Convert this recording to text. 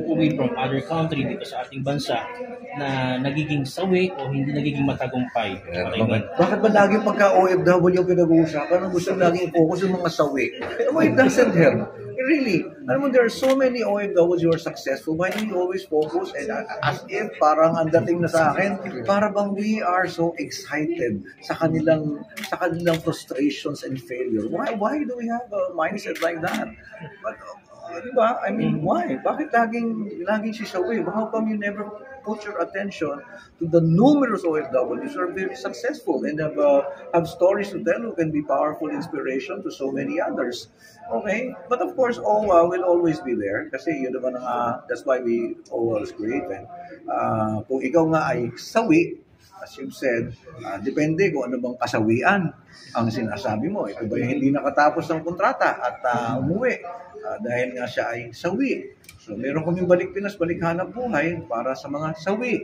uuwi from other country dito sa ating bansa na nagiging sawi o hindi nagiging matagumpay. Bakit ba lagi pagka-OFW pinag-uusapan? Ang gusto laging i-focus yung mga sawi? It doesn't help. Really, alam mo, there are so many OFWs who are successful. Why do you always focus? And as if parang ang dating na sa akin, para bang we are so excited sa kanilang frustrations and failure. Why do we have a mindset like that? But, diba? I mean, why? Bakit laging sisawi? How come you never put your attention to the numerous OFWs who are very successful and have stories to tell who can be powerful inspiration to so many others? Okay? But of course, OWA will always be there kasi yun naman that's why OWA was created. Kung ikaw nga ay sawi, as you've said, depende kung ano bang kasawian ang sinasabi mo. Ito ba hindi nakatapos ng kontrata at umuwi dahil nga siya ay sawi. So meron kaming Balik Pinas, Balik Hanap Buhay para sa mga sawi.